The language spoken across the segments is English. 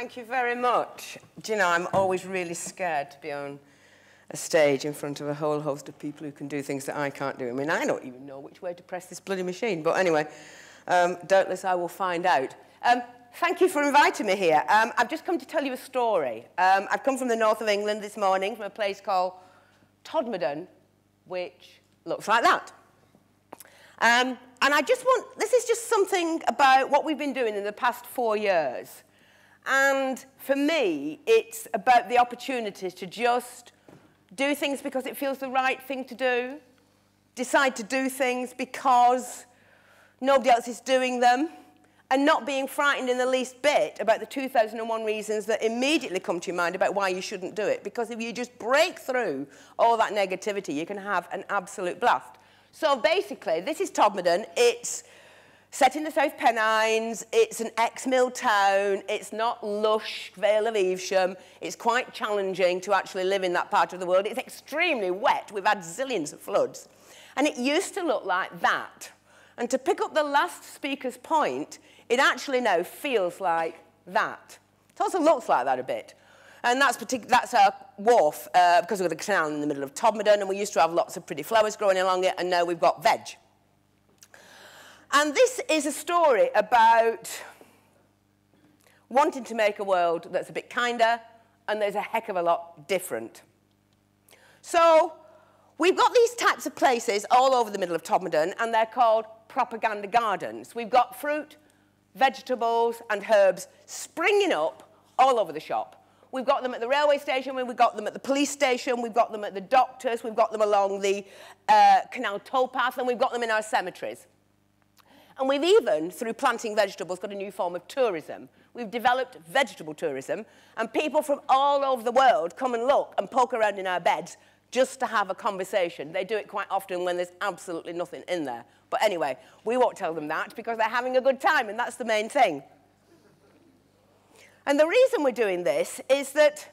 Thank you very much. Do you know, I'm always really scared to be on a stage in front of a whole host of people who can do things that I can't do. I mean, I don't even know which way to press this bloody machine. But anyway, doubtless I will find out. Thank you for inviting me here. I've just come to tell you a story. I've come from the north of England this morning, from a place called Todmorden, which looks like that. And I just want, this is just something about what we've been doing in the past 4 years. And for me, it's about the opportunities to just do things because it feels the right thing to do, decide to do things because nobody else is doing them, and not being frightened in the least bit about the 2001 reasons that immediately come to your mind about why you shouldn't do it. Because if you just break through all that negativity, you can have an absolute blast. So basically, this is Todmorden. It's set in the South Pennines. It's an ex-mill town. It's not lush Vale of Evesham. It's quite challenging to actually live in that part of the world. It's extremely wet. We've had zillions of floods. And it used to look like that. And to pick up the last speaker's point, it actually now feels like that. It also looks like that a bit. And that's our wharf, because we've got a canal in the middle of Todmorden, and we used to have lots of pretty flowers growing along it, and now we've got veg. And this is a story about wanting to make a world that's a bit kinder, and there's a heck of a lot different. So we've got these types of places all over the middle of Todmorden, and they're called propaganda gardens. We've got fruit, vegetables, and herbs springing up all over the shop. We've got them at the railway station, we've got them at the police station, we've got them at the doctors, we've got them along the canal towpath, and we've got them in our cemeteries. And we've even, through planting vegetables, got a new form of tourism. We've developed vegetable tourism, and people from all over the world come and look and poke around in our beds just to have a conversation. They do it quite often when there's absolutely nothing in there. But anyway, we won't tell them that because they're having a good time, and that's the main thing. And the reason we're doing this is that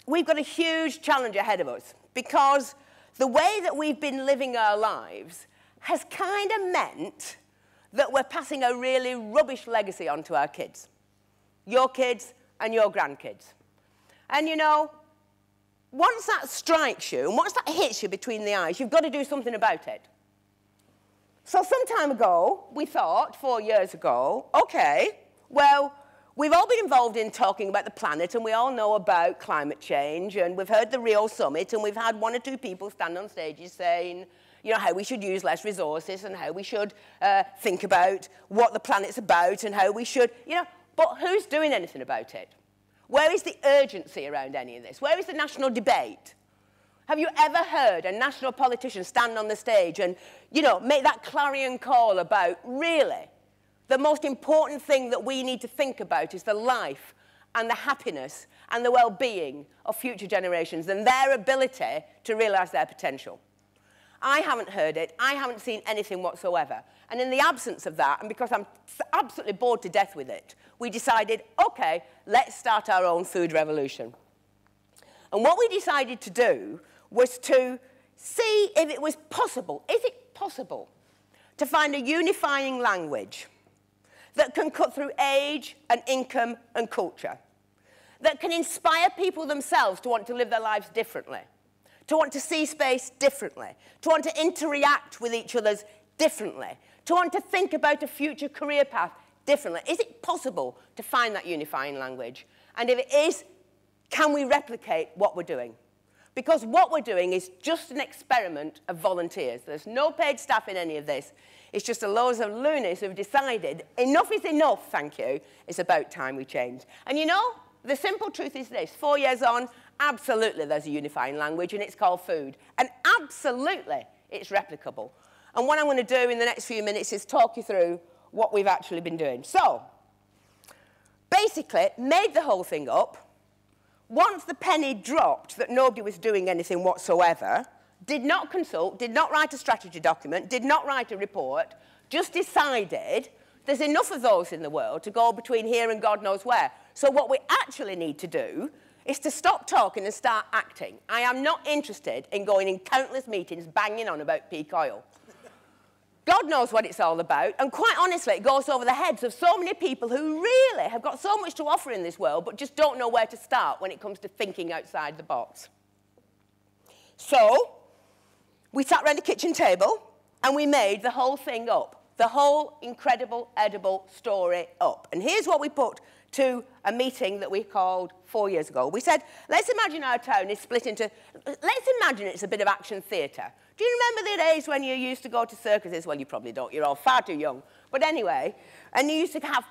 we've got a huge challenge ahead of us, because the way that we've been living our lives has kind of meant that we're passing a really rubbish legacy on to our kids, your kids and your grandkids. And you know, once that strikes you, and once that hits you between the eyes, you've got to do something about it. So some time ago, we thought, 4 years ago, okay, well, we've all been involved in talking about the planet, and we all know about climate change, and we've heard the Rio summit, and we've had 1 or 2 people stand on stages saying, you know, how we should use less resources, and how we should think about what the planet's about, and how we should, you know, but who's doing anything about it? Where is the urgency around any of this? Where is the national debate? Have you ever heard a national politician stand on the stage and, you know, make that clarion call about, really, the most important thing that we need to think about is the life and the happiness and the well-being of future generations and their ability to realise their potential? I haven't heard it. I haven't seen anything whatsoever. And in the absence of that, and because I'm absolutely bored to death with it, we decided, OK, let's start our own food revolution. And what we decided to do was to see if it was possible, is it possible, to find a unifying language that can cut through age and income and culture, that can inspire people themselves to want to live their lives differently, to want to see space differently, to want to interact with each other differently, to want to think about a future career path differently. Is it possible to find that unifying language? And if it is, can we replicate what we're doing? Because what we're doing is just an experiment of volunteers. There's no paid staff in any of this. It's just a load of loonies who've decided enough is enough, thank you. It's about time we change. And you know, the simple truth is this. 4 years on, absolutely there's a unifying language, and it's called food. And absolutely it's replicable. And what I'm going to do in the next few minutes is talk you through what we've actually been doing. So, basically, made the whole thing up. Once the penny dropped that nobody was doing anything whatsoever, did not consult, did not write a strategy document, did not write a report, just decided there's enough of those in the world to go between here and God knows where. So what we actually need to do is to stop talking and start acting. I am not interested in going in countless meetings banging on about peak oil. God knows what it's all about, and quite honestly, it goes over the heads of so many people who really have got so much to offer in this world, but just don't know where to start when it comes to thinking outside the box. So, we sat around the kitchen table, and we made the whole thing up, the whole incredible, edible story up. And here's what we put to a meeting that we called 4 years ago. We said, let's imagine our town is split into, let's imagine it's a bit of action theatre. Do you remember the days when you used to go to circuses? Well, you probably don't. You're all far too young. But anyway, and you used to have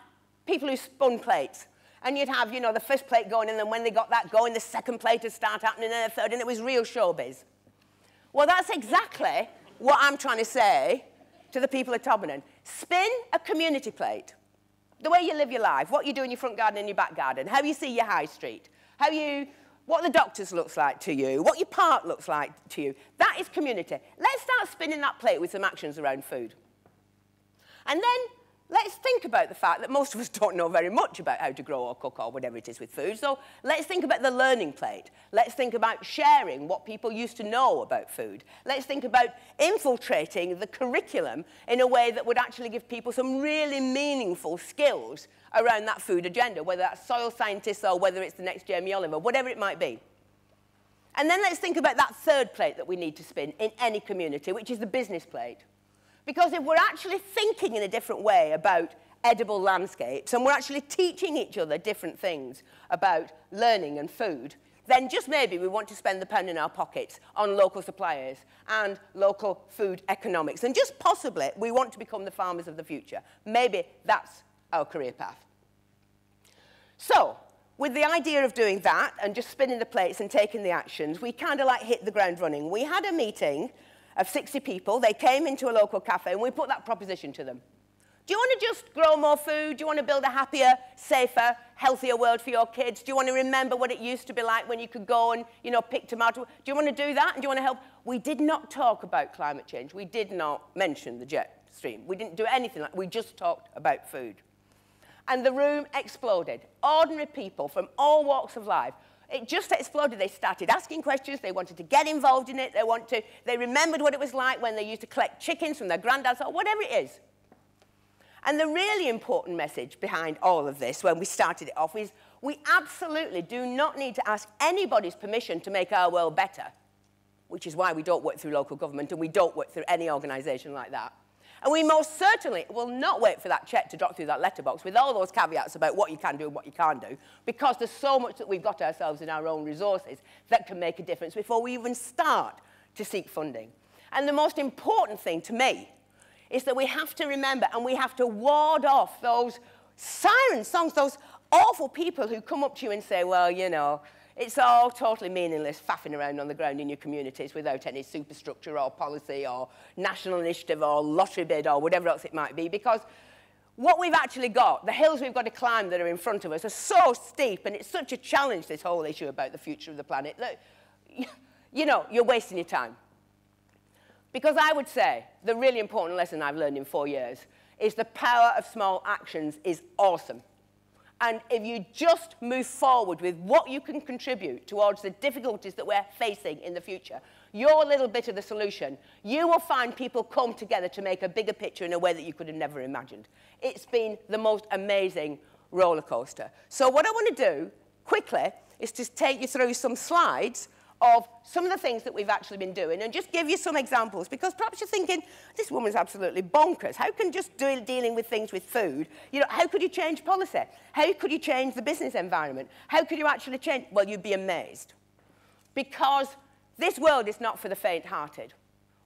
people who spun plates. And you'd have, you know, the first plate going, and then when they got that going, the second plate would start happening, and the third, and it was real showbiz. Well, that's exactly what I'm trying to say to the people of Tobbernon. Spin a community plate. The way you live your life, what you do in your front garden and your back garden, how you see your high street, what the doctors looks like to you, what your park looks like to you. That is community. Let's start spinning that plate with some actions around food. And then let's think about the fact that most of us don't know very much about how to grow or cook or whatever it is with food. So let's think about the learning plate. Let's think about sharing what people used to know about food. Let's think about infiltrating the curriculum in a way that would actually give people some really meaningful skills around that food agenda, whether that's soil scientists or whether it's the next Jamie Oliver, whatever it might be. And then let's think about that third plate that we need to spin in any community, which is the business plate. Because if we're actually thinking in a different way about edible landscapes and we're actually teaching each other different things about learning and food, then just maybe we want to spend the pound in our pockets on local suppliers and local food economics. And just possibly we want to become the farmers of the future. Maybe that's our career path. So, with the idea of doing that and just spinning the plates and taking the actions, we kind of like hit the ground running. We had a meeting of 60 people. They came into a local cafe and we put that proposition to them. Do you want to just grow more food? Do you want to build a happier, safer, healthier world for your kids? Do you want to remember what it used to be like when you could go and, you know, pick tomatoes? Do you want to do that? And do you want to help? We did not talk about climate change. We did not mention the jet stream. We didn't do anything like that. We just talked about food. And the room exploded. Ordinary people from all walks of life. It just exploded. They started asking questions. They wanted to get involved in it. They remembered what it was like when they used to collect chickens from their granddads or whatever it is. And the really important message behind all of this when we started it off is we absolutely do not need to ask anybody's permission to make our world better, which is why we don't work through local government and we don't work through any organisation like that. And we most certainly will not wait for that cheque to drop through that letterbox with all those caveats about what you can do and what you can't do, because there's so much that we've got ourselves in our own resources that can make a difference before we even start to seek funding. And the most important thing to me is that we have to remember and we have to ward off those siren songs, those awful people who come up to you and say, well, you know, it's all totally meaningless faffing around on the ground in your communities without any superstructure or policy or national initiative or lottery bid or whatever else it might be, because what we've actually got, the hills we've got to climb that are in front of us are so steep, and it's such a challenge, this whole issue about the future of the planet, that, you know, you're wasting your time. Because I would say the really important lesson I've learned in 4 years is the power of small actions is awesome. And if you just move forward with what you can contribute towards the difficulties that we're facing in the future, your little bit of the solution, you will find people come together to make a bigger picture in a way that you could have never imagined. It's been the most amazing roller coaster. So what I want to do, quickly, is to take you through some slides of some of the things that we've actually been doing and just give you some examples, because perhaps you're thinking, this woman's absolutely bonkers. How can just dealing with things with food, you know, how could you change policy? How could you change the business environment? How could you actually change? Well, you'd be amazed. Because this world is not for the faint-hearted.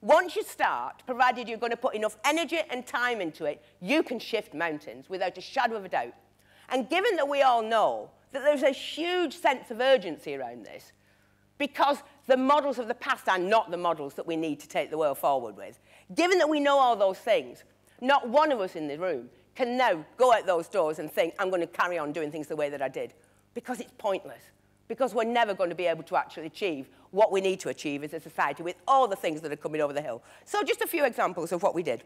Once you start, provided you're going to put enough energy and time into it, you can shift mountains without a shadow of a doubt. And given that we all know that there's a huge sense of urgency around this, because the models of the past are not the models that we need to take the world forward with. Given that we know all those things, not one of us in the room can now go out those doors and think, I'm going to carry on doing things the way that I did, because it's pointless, because we're never going to be able to actually achieve what we need to achieve as a society with all the things that are coming over the hill. So just a few examples of what we did.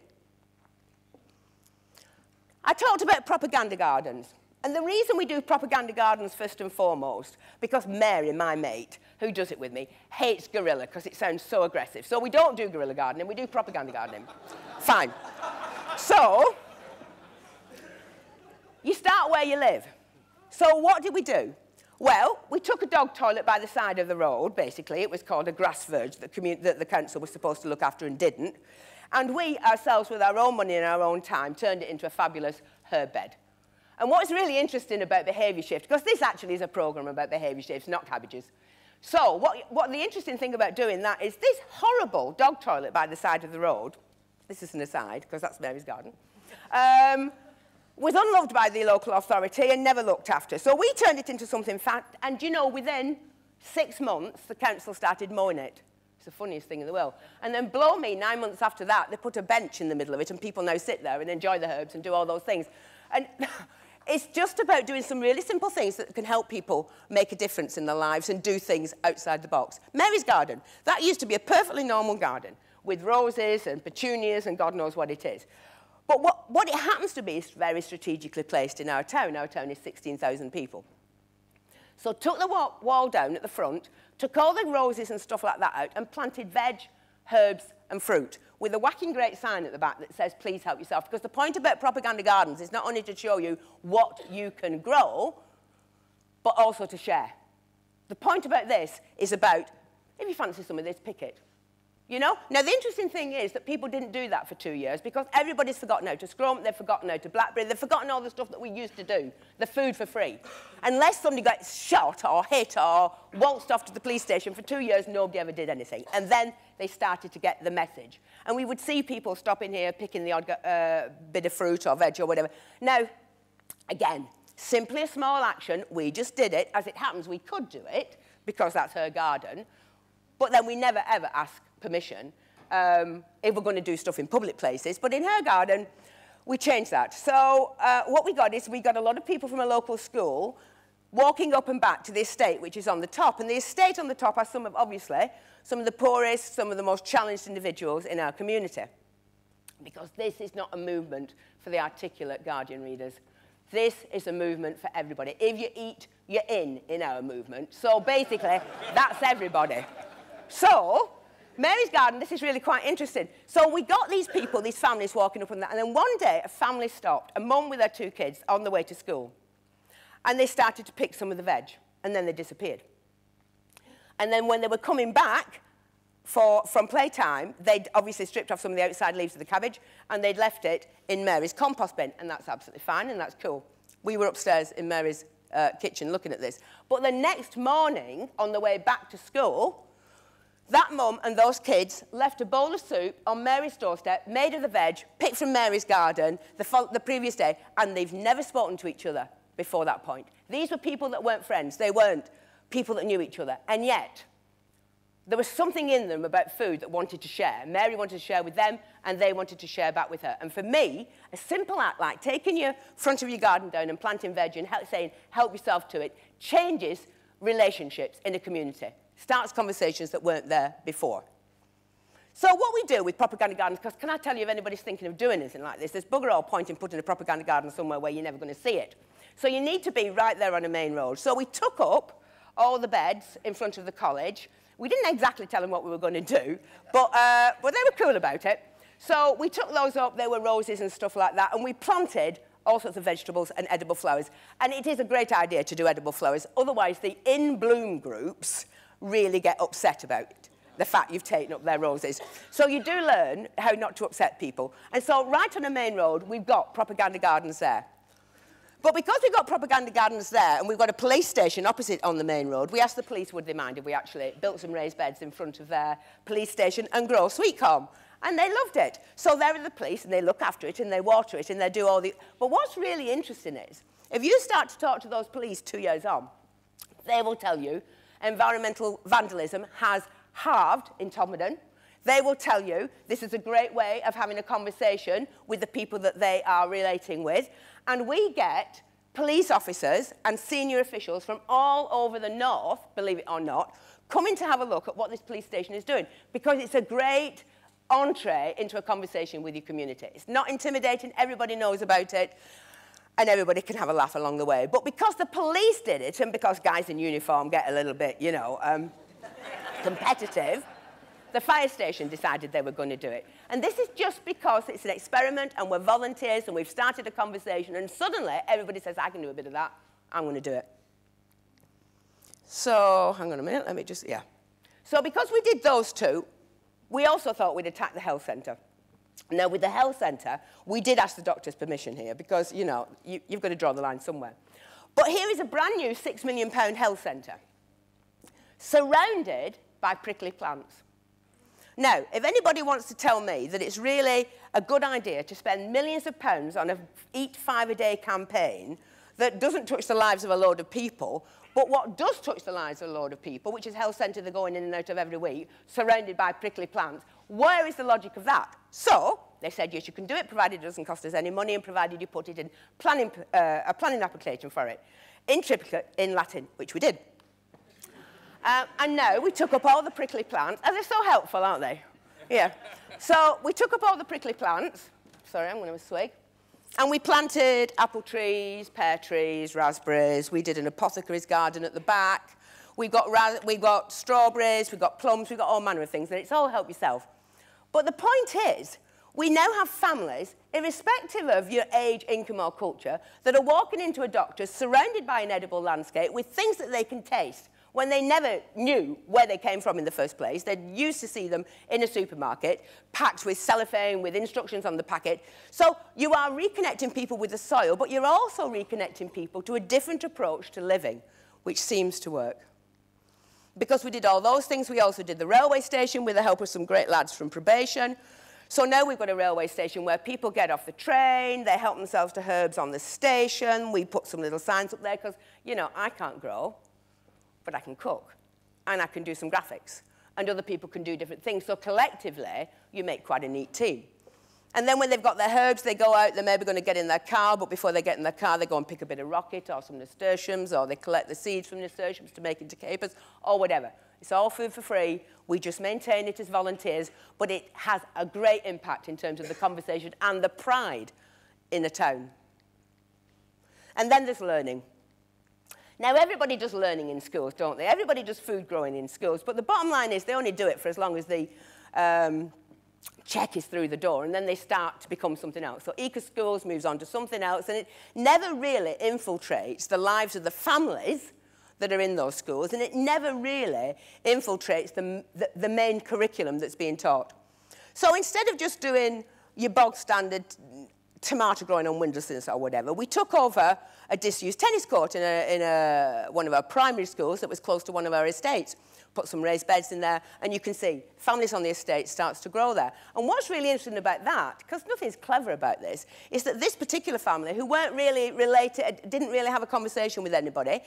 I talked about propaganda gardens. And the reason we do propaganda gardens first and foremost, because Mary, my mate, who does it with me, hates guerrilla because it sounds so aggressive. So we don't do guerrilla gardening, we do propaganda gardening. Fine. So, you start where you live. So what did we do? Well, we took a dog toilet by the side of the road, basically. It was called a grass verge that the council was supposed to look after and didn't. And we, ourselves, with our own money and our own time, turned it into a fabulous herb bed. And what's really interesting about behaviour shift, because this actually is a programme about behaviour shifts, not cabbages. So what the interesting thing about doing that is this horrible dog toilet by the side of the road, this is an aside, because that's Mary's garden, was unloved by the local authority and never looked after. So we turned it into something fat, and you know, within 6 months, the council started mowing it. It's the funniest thing in the world. And then, blow me, 9 months after that, they put a bench in the middle of it, and people now sit there and enjoy the herbs and do all those things. And it's just about doing some really simple things that can help people make a difference in their lives and do things outside the box. Mary's garden, that used to be a perfectly normal garden with roses and petunias and God knows what it is. But what it happens to be is very strategically placed in our town. Our town is 16,000 people. So took the wall down at the front, took all the roses and stuff like that out and planted veg, herbs and fruit with a whacking great sign at the back that says, please help yourself. Because the point about propaganda gardens is not only to show you what you can grow, but also to share. The point about this is about, if you fancy some of this, pick it. You know? Now, the interesting thing is that people didn't do that for 2 years because everybody's forgotten how to scrum, they've forgotten how to blackberry, they've forgotten all the stuff that we used to do, the food for free. Unless somebody got shot or hit or waltzed off to the police station for 2 years, nobody ever did anything. And then they started to get the message. And we would see people stopping here, picking the odd bit of fruit or veg or whatever. Now, again, simply a small action. We just did it. As it happens, we could do it because that's her garden. But then we never, ever ask permission if we're going to do stuff in public places. But in her garden, we changed that. So what we got is we got a lot of people from a local school walking up and back to the estate, which is on the top. And the estate on the top are obviously, some of the poorest, some of the most challenged individuals in our community. Because this is not a movement for the articulate Guardian readers. This is a movement for everybody. If you eat, you're in our movement. So basically, that's everybody. So, Mary's garden, this is really quite interesting. So we got these people, these families walking up and that, and then one day a family stopped, a mum with her 2 kids on the way to school. And they started to pick some of the veg, and then they disappeared. And then when they were coming back from playtime, they'd obviously stripped off some of the outside leaves of the cabbage, and they'd left it in Mary's compost bin, and that's absolutely fine, and that's cool. We were upstairs in Mary's kitchen looking at this. But the next morning, on the way back to school, that mum and those kids left a bowl of soup on Mary's doorstep, made of the veg, picked from Mary's garden the previous day, and they've never spoken to each other before that point. These were people that weren't friends. They weren't people that knew each other. And yet, there was something in them about food that wanted to share. Mary wanted to share with them, and they wanted to share back with her. And for me, a simple act like taking your front of your garden down and planting veg and saying, help yourself to it, changes relationships in a community. Starts conversations that weren't there before. So what we do with propaganda gardens, because can I tell you if anybody's thinking of doing anything like this, there's bugger all point in putting a propaganda garden somewhere where you're never going to see it. So you need to be right there on a main road. So we took up all the beds in front of the college. We didn't exactly tell them what we were going to do, but they were cool about it. So we took those up, there were roses and stuff like that, and we planted all sorts of vegetables and edible flowers. And it is a great idea to do edible flowers, otherwise the in-bloom groups really get upset about it, the fact you've taken up their roses. So you do learn how not to upset people. And so right on a main road, we've got propaganda gardens there. But because we've got propaganda gardens there and we've got a police station opposite on the main road, we asked the police would they mind if we actually built some raised beds in front of their police station and grow sweet corn. And they loved it. So there are the police, and they look after it, and they water it, and they do all the... But what's really interesting is, if you start to talk to those police 2 years on, they will tell you environmental vandalism has halved in Tomodon. They will tell you this is a great way of having a conversation with the people that they are relating with. And we get police officers and senior officials from all over the north, believe it or not, coming to have a look at what this police station is doing, because it's a great entree into a conversation with your community. It's not intimidating. Everybody knows about it. and everybody can have a laugh along the way. But because the police did it, and because guys in uniform get a little bit, you know, competitive, the fire station decided they were going to do it. And this is just because it's an experiment, and we're volunteers, and we've started a conversation, and suddenly everybody says, I can do a bit of that, I'm going to do it. So, hang on a minute, let me just, yeah. So because we did those two, we also thought we'd attack the health centre. Now, with the health centre, we did ask the doctor's permission here because, you know, you've got to draw the line somewhere. But here is a brand new £6 million health centre, surrounded by prickly plants. Now, if anybody wants to tell me that it's really a good idea to spend millions of pounds on a Eat 5 a Day campaign that doesn't touch the lives of a load of people, but what does touch the lives of a load of people, which is health centre they're going in and out of every week, surrounded by prickly plants, where is the logic of that? So, they said, yes, you can do it, provided it doesn't cost us any money, and provided you put it in a planning application for it, in triplicate, in Latin, which we did. And now we took up all the prickly plants, and they're so helpful, aren't they? Yeah. So we took up all the prickly plants. Sorry, I'm going to have a swig. And we planted apple trees, pear trees, raspberries. We did an apothecary's garden at the back. We got strawberries, we got plums, we got all manner of things, and it's all help yourself. But the point is, we now have families, irrespective of your age, income, or culture, that are walking into a doctor's surrounded by an edible landscape with things that they can taste when they never knew where they came from in the first place. They used to see them in a supermarket, packed with cellophane, with instructions on the packet. So you are reconnecting people with the soil, but you're also reconnecting people to a different approach to living, which seems to work. Because we did all those things, we also did the railway station with the help of some great lads from probation. So now we've got a railway station where people get off the train, they help themselves to herbs on the station. We put some little signs up there because, you know, I can't grow, but I can cook, and I can do some graphics, and other people can do different things. So collectively, you make quite a neat team. And then when they've got their herbs, they go out, they're maybe going to get in their car, but before they get in their car, they go and pick a bit of rocket or some nasturtiums, or they collect the seeds from nasturtiums to make into capers, or whatever. It's all food for free. We just maintain it as volunteers, but it has a great impact in terms of the conversation and the pride in the town. And then there's learning. Now, everybody does learning in schools, don't they? Everybody does food growing in schools, but the bottom line is they only do it for as long as the check is through the door, and then they start to become something else. So eco-schools moves on to something else, and it never really infiltrates the lives of the families that are in those schools, and it never really infiltrates the main curriculum that's being taught. So instead of just doing your bog standard tomato growing on windowsills or whatever, we took over a disused tennis court in one of our primary schools that was close to one of our estates. Put some raised beds in there, and you can see families on the estate starts to grow there. And what's really interesting about that, because nothing's clever about this, is that this particular family, who weren't really related, didn't really have a conversation with anybody,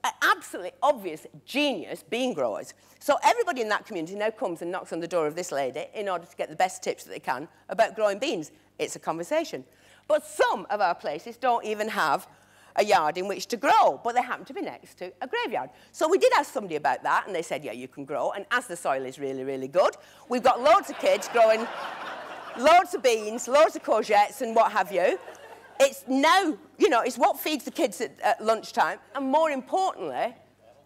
are absolutely obvious genius bean growers. So everybody in that community now comes and knocks on the door of this lady in order to get the best tips that they can about growing beans. It's a conversation. But some of our places don't even have a yard in which to grow, but they happen to be next to a graveyard. So we did ask somebody about that, and they said, yeah, you can grow, and as the soil is really, really good, we've got loads of kids growing loads of beans, loads of courgettes, and what have you. It's now, you know, it's what feeds the kids at lunchtime, and more importantly,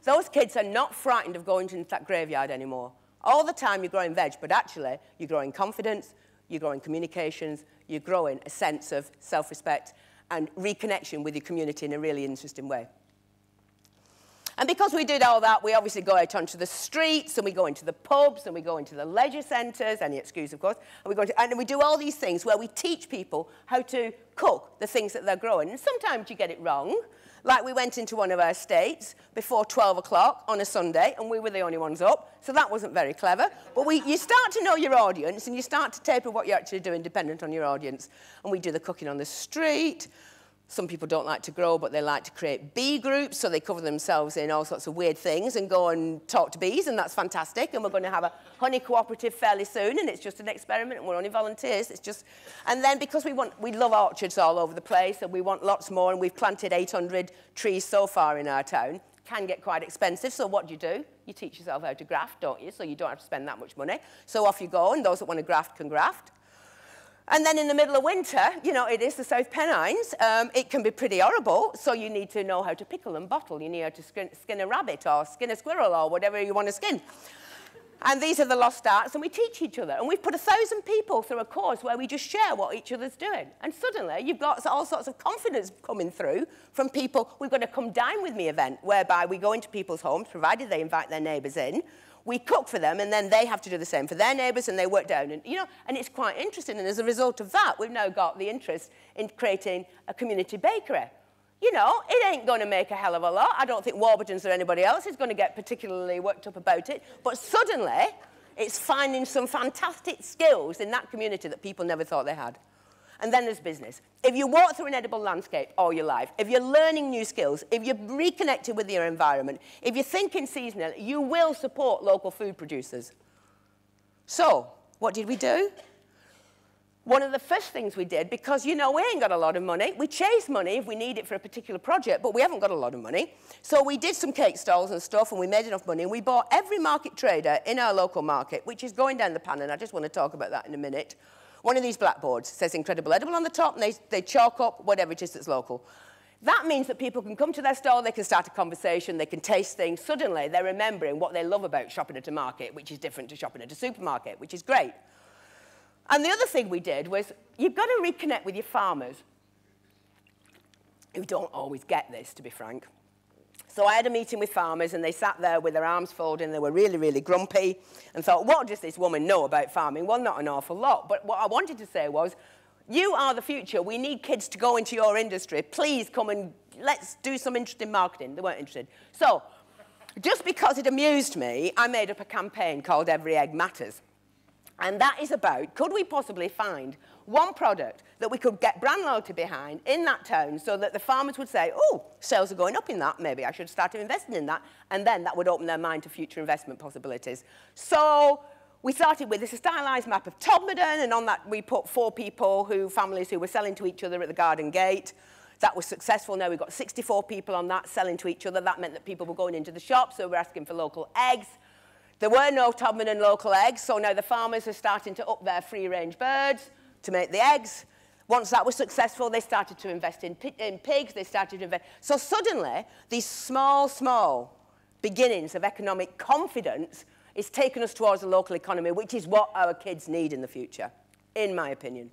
those kids are not frightened of going into that graveyard anymore. All the time you're growing veg, but actually you're growing confidence, you're growing communications, you're growing a sense of self-respect and reconnection with your community in a really interesting way. And because we did all that, we obviously go out onto the streets, and we go into the pubs, and we go into the leisure centres, any excuse, of course, and we do all these things where we teach people how to cook the things that they're growing. And sometimes you get it wrong. Like we went into one of our estates before 12 o'clock on a Sunday, and we were the only ones up, so that wasn't very clever. But you start to know your audience, and you start to taper what you're actually doing dependent on your audience. And we do the cooking on the street. Some people don't like to grow, but they like to create bee groups, so they cover themselves in all sorts of weird things and go and talk to bees, and that's fantastic. And we're going to have a honey cooperative fairly soon, and it's just an experiment, and we're only volunteers. It's just, and then because we love orchards all over the place, and we want lots more, and we've planted 800 trees so far in our town. Can get quite expensive, so what do? You teach yourself how to graft, don't you? So you don't have to spend that much money. So off you go, and those that want to graft can graft. And then in the middle of winter, you know, it is the South Pennines. It can be pretty horrible, so you need to know how to pickle and bottle. You need how to skin a rabbit or skin a squirrel or whatever you want to skin. And these are the lost arts, and we teach each other. And we've put 1,000 people through a course where we just share what each other's doing. And suddenly, you've got all sorts of confidence coming through from people. We've got a Come Dine With Me event, whereby we go into people's homes, provided they invite their neighbours in. We cook for them, and then they have to do the same for their neighbours, and they work down. And, you know, and it's quite interesting. And as a result of that, we've now got the interest in creating a community bakery. You know, it ain't going to make a hell of a lot. I don't think Warburton's or anybody else is going to get particularly worked up about it. But suddenly, it's finding some fantastic skills in that community that people never thought they had. And then there's business. If you walk through an edible landscape all your life, if you're learning new skills, if you're reconnected with your environment, if you're thinking seasonal, you will support local food producers. So, what did we do? One of the first things we did, because, you know, we ain't got a lot of money. We chase money if we need it for a particular project, but we haven't got a lot of money. So we did some cake stalls and stuff, and we made enough money, and we bought every market trader in our local market, which is going down the pan, and I just want to talk about that in a minute. One of these blackboards says Incredible Edible on the top, and they chalk up whatever it is that's local. That means that people can come to their store, they can start a conversation, they can taste things. Suddenly, they're remembering what they love about shopping at a market, which is different to shopping at a supermarket, which is great. And the other thing we did was, you've got to reconnect with your farmers, who don't always get this, to be frank. So I had a meeting with farmers, and they sat there with their arms folded, and they were really, really grumpy, and thought, what does this woman know about farming? Well, not an awful lot. But what I wanted to say was, you are the future. We need kids to go into your industry. Please come and let's do some interesting marketing. They weren't interested. So just because it amused me, I made up a campaign called Every Egg Matters. And that is about, could we possibly find one product that we could get brand loyalty behind in that town so that the farmers would say, oh, sales are going up in that, maybe I should start investing in that, and then that would open their mind to future investment possibilities. So we started with this stylised map of Todmorden, and on that we put 4 families who were selling to each other at the garden gate. That was successful. Now we've got 64 people on that selling to each other. That meant that people were going into the shop, so we're asking for local eggs. There were no Todmorden local eggs, so now the farmers are starting to up their free-range birds to make the eggs. Once that was successful, they started to invest in pigs, they started to invest. So suddenly, these small beginnings of economic confidence is taking us towards the local economy, which is what our kids need in the future, in my opinion.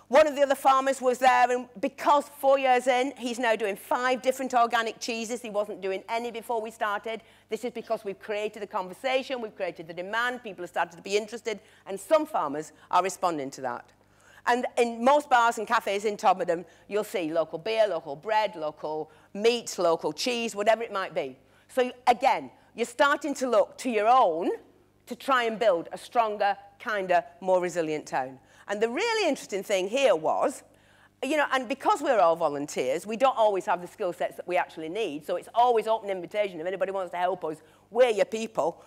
One of the other farmers was there, and because 4 years in, he's now doing 5 different organic cheeses. He wasn't doing any before we started. This is because we've created a conversation, we've created the demand, people have started to be interested, and some farmers are responding to that. And in most bars and cafes in Todmorden, you'll see local beer, local bread, local meat, local cheese, whatever it might be. So again, you're starting to look to your own to try and build a stronger, kinder, more resilient town. And the really interesting thing here was, you know, and because we're all volunteers, we don't always have the skill sets that we actually need, so it's always open invitation. If anybody wants to help us, we're your people.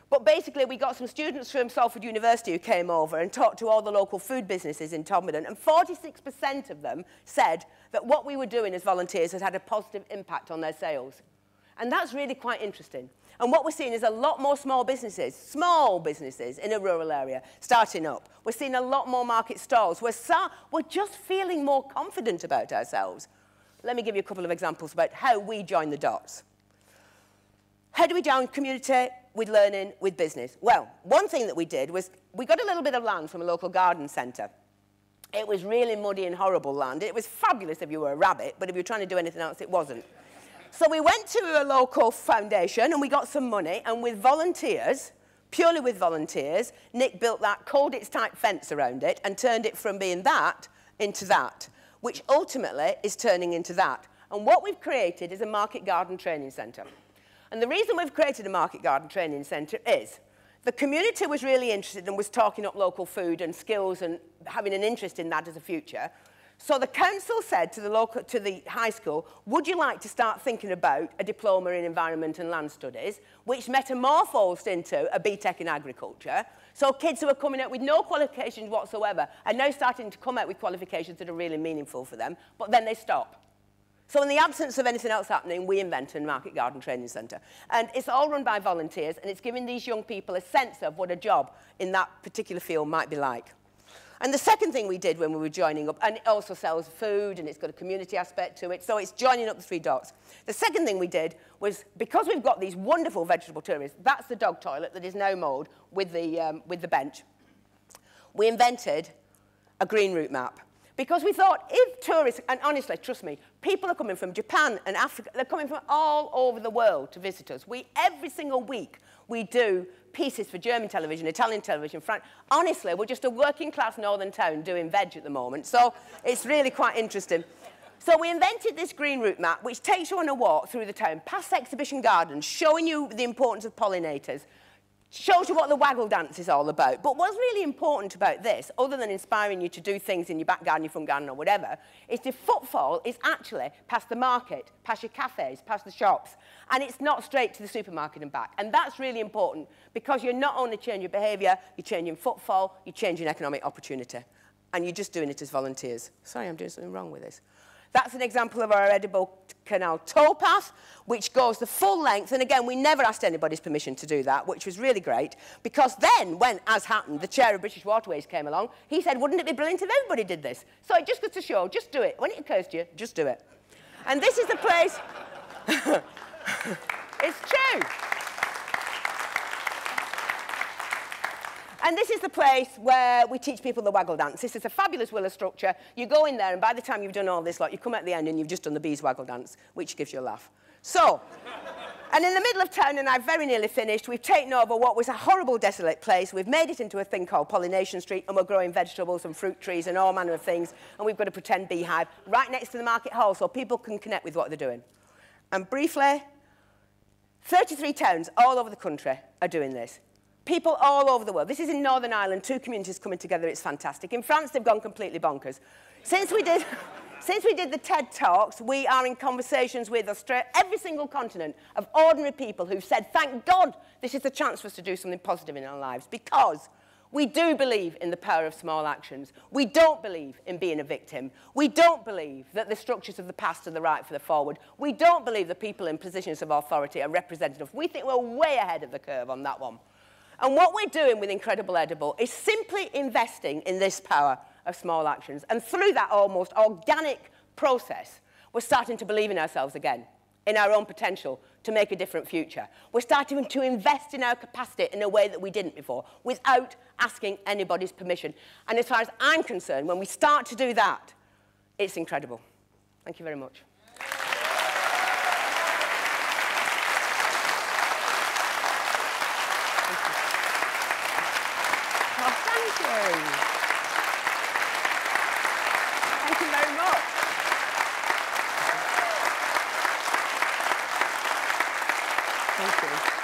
But basically, we got some students from Salford University who came over and talked to all the local food businesses in Todmorden, and 46% of them said that what we were doing as volunteers had had a positive impact on their sales. And that's really quite interesting. And what we're seeing is a lot more small businesses in a rural area starting up. We're seeing a lot more market stalls. We're just feeling more confident about ourselves. Let me give you a couple of examples about how we join the dots. How do we join community with learning with business? Well, one thing that we did was we got a little bit of land from a local garden centre. It was really muddy and horrible land. It was fabulous if you were a rabbit, but if you were trying to do anything else, it wasn't. So we went to a local foundation and we got some money, and with volunteers, purely with volunteers, Nick built that Colditz-type fence around it and turned it from being that into that, which ultimately is turning into that. And what we've created is a market garden training centre. And the reason we've created a market garden training centre is the community was really interested and was talking up local food and skills and having an interest in that as a future. So the council said to the high school, would you like to start thinking about a diploma in environment and land studies, which metamorphosed into a BTEC in agriculture? So kids who are coming out with no qualifications whatsoever are now starting to come out with qualifications that are really meaningful for them, but then they stop. So in the absence of anything else happening, we invented a market garden training centre. And it's all run by volunteers, and it's giving these young people a sense of what a job in that particular field might be like. And the second thing we did when we were joining up, and it also sells food and it's got a community aspect to it, so it's joining up the 3 dots. The second thing we did was, because we've got these wonderful vegetable tourists, that's the dog toilet that is now mowed with the bench. We invented a green route map. Because we thought, if tourists, and honestly, trust me, people are coming from Japan and Africa, they're coming from all over the world to visit us. Every single week, we do pieces for German television, Italian television, French. Honestly, we're just a working class northern town doing veg at the moment, so it's really quite interesting. So we invented this green route map, which takes you on a walk through the town, past exhibition gardens, showing you the importance of pollinators, shows you what the Waggle Dance is all about. But what's really important about this, other than inspiring you to do things in your back garden, your front garden, or whatever, is the footfall is actually past the market, past your cafes, past the shops, and it's not straight to the supermarket and back. And that's really important, because you're not only changing your behaviour, you're changing footfall, you're changing economic opportunity, and you're just doing it as volunteers. Sorry, I'm doing something wrong with this. That's an example of our edible canal towpath, which goes the full length. And again, we never asked anybody's permission to do that, which was really great. Because then, when, as happened, the chair of British Waterways came along, he said, wouldn't it be brilliant if everybody did this? So it just goes to show, just do it. When it occurs to you, just do it. And this is the place... It's true. And this is the place where we teach people the Waggle Dance. This is a fabulous willow structure. You go in there, and by the time you've done all this, you come at the end, and you've just done the bees Waggle Dance, which gives you a laugh. So, and in the middle of town, and I've very nearly finished, we've taken over what was a horrible, desolate place. We've made it into a thing called Pollination Street, and we're growing vegetables and fruit trees and all manner of things, and we've got a pretend beehive right next to the market hall so people can connect with what they're doing. And briefly, 33 towns all over the country are doing this. People all over the world. This is in Northern Ireland, 2 communities coming together. It's fantastic. In France, they've gone completely bonkers. Since we did the TED Talks, we are in conversations with every single continent of ordinary people who've said, thank God this is a chance for us to do something positive in our lives, because we do believe in the power of small actions. We don't believe in being a victim. We don't believe that the structures of the past are the right for the forward. We don't believe that people in positions of authority are representative. We think we're way ahead of the curve on that one. And what we're doing with Incredible Edible is simply investing in this power of small actions. And through that almost organic process, we're starting to believe in ourselves again, in our own potential to make a different future. We're starting to invest in our capacity in a way that we didn't before, without asking anybody's permission. And as far as I'm concerned, when we start to do that, it's incredible. Thank you very much. Thank you very much. Thank you.